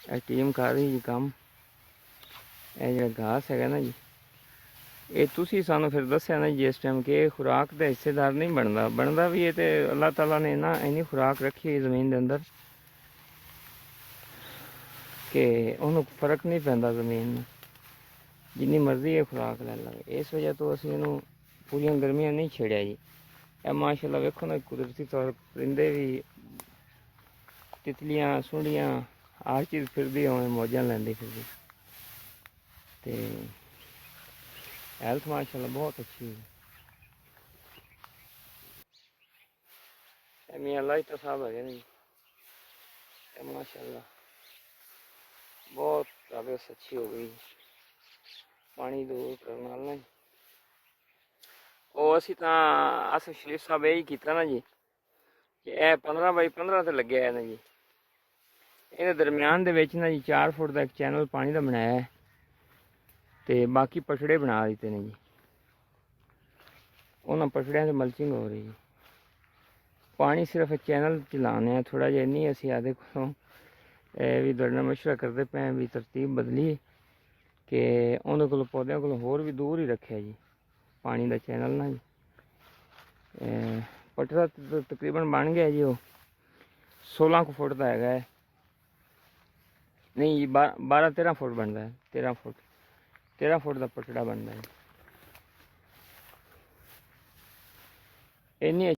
ਇਹ ਟੀਮ ਕਰ ਰਹੀ ਜੀ ਕੰਮ। ਇਹ ਜਿਹੜਾ ਘਾਸ ਹੈਗਾ ਨਾ ਜੀ, ਇਹ ਤੁਸੀਂ ਸਾਨੂੰ ਫਿਰ ਦੱਸਿਆ ਨਾ ਜੀ ਇਸ ਟਾਈਮ ਕਿ ਇਹ ਖੁਰਾਕ ਦਾ ਹਿੱਸੇਦਾਰ ਨਹੀਂ ਬਣਦਾ ਵੀ ਇਹ ਤੇ ਅੱਲਾਹ ਤਾਲਾ ਨੇ ਨਾ ਇੰਨੀ ਖੁਰਾਕ ਰੱਖੀ ਹੋਈ ਜ਼ਮੀਨ ਦੇ ਅੰਦਰ ਕਿ ਉਹਨੂੰ ਫਰਕ ਨਹੀਂ ਪੈਂਦਾ ਜ਼ਮੀਨ ਨੂੰ, ਜਿੰਨੀ ਮਰਜ਼ੀ ਇਹ ਖੁਰਾਕ ਲੈ ਲਵੇ। ਇਸ ਵਜ੍ਹਾ ਤੋਂ ਅਸੀਂ ਇਹਨੂੰ ਪੂਰੀਆਂ ਗਰਮੀਆਂ ਨਹੀਂ ਛੇੜਿਆ ਜੀ। ਇਹ ਮਾਸ਼ਾਅੱਲਾ ਵੇਖੋ ਨਾ, ਕੁਦਰਤੀ ਤੌਰ ਪਰਿੰਦੇ ਵੀ, ਤਿਤਲੀਆਂ, ਸੁੰਡੀਆਂ, ਹਰ ਚੀਜ਼ ਫਿਰਦੀ ਹੋਵੇ, ਮੌਜਾਂ ਲੈਂਦੀ ਫਿਰਦੀ। ਤੇ ਹੈਲਥ ਮਾਸ਼ਾਅੱਲਾ ਬਹੁਤ ਅੱਛੀ ਹੈ। ਇਹ ਮੀਆਂ ਅੱਲਾਹ ਤਾਂ ਸਾਹਿਬ ਹੈਗੇ ਨੇ ਜੀ, ਇਹ ਮਾਸ਼ਾਅੱਲਾ ਬਹੁਤ ਤਬੀਅਤ ਅੱਛੀ ਹੋ ਗਈ ਪਾਣੀ ਦੂਰ ਕਰਨ ਨਾਲ ਨਾ। ਉਹ ਅਸੀਂ ਤਾਂ ਅਸਫ ਸ਼ਰੀਫ ਸਾਹਿਬ ਇਹ ਹੀ ਕੀਤਾ ਨਾ ਜੀ ਕਿ ਇਹ 15 ਬਾਈ 15 ਤੇ ਲੱਗਿਆ ਹੈ ਨਾ ਜੀ। ਇਹਦੇ ਦਰਮਿਆਨ ਦੇ ਵਿੱਚ ਨਾ ਜੀ 4 ਫੁੱਟ ਦਾ ਇੱਕ ਚੈਨਲ ਪਾਣੀ ਦਾ ਬਣਾਇਆ ਹੈ ਤੇ ਬਾਕੀ ਪਟੜੇ ਬਣਾ ਦਿੱਤੇ ਨੇ ਜੀ। ਉਹਨਾਂ ਪਟੜਿਆਂ 'ਤੇ ਮਲਚਿੰਗ ਹੋ ਰਹੀ ਹੈ। ਪਾਣੀ ਸਿਰਫ ਚੈਨਲ ਚਲਾਉਣੇ ਆ ਥੋੜ੍ਹਾ ਜਿਹਾ, ਨਹੀਂ ਅਸੀਂ ਆਦੇ ਕੋਲੋਂ ਇਹ ਵੀ ਤੁਹਾਡੇ ਨਾਲ ਮਸ਼ਵਰਾ ਕਰਦੇ ਪਏ ਵੀ ਤਰਤੀਬ ਬਦਲੀ ਕਿ ਉਹਦੇ ਕੋਲ ਪੌਦਿਆਂ ਕੋਲ ਹੋਰ ਵੀ ਦੂਰ ਹੀ ਰੱਖਿਆ ਜੀ ਪਾਣੀ ਦਾ ਚੈਨਲ ਨਾ ਜੀ। ਪਟੜਾ ਤਕਰੀਬਨ ਬਣ ਗਿਆ ਜੀ, ਉਹ 16 ਕੁ ਫੁੱਟ ਦਾ ਹੈਗਾ ਹੈ, ਨਹੀਂ ਜੀ 12-13 ਫੁੱਟ ਬਣਦਾ ਹੈ, 13 ਫੁੱਟ ਦਾ ਪਟੜਾ ਬਣਦਾ ਹੈ। ਇੰਨੀ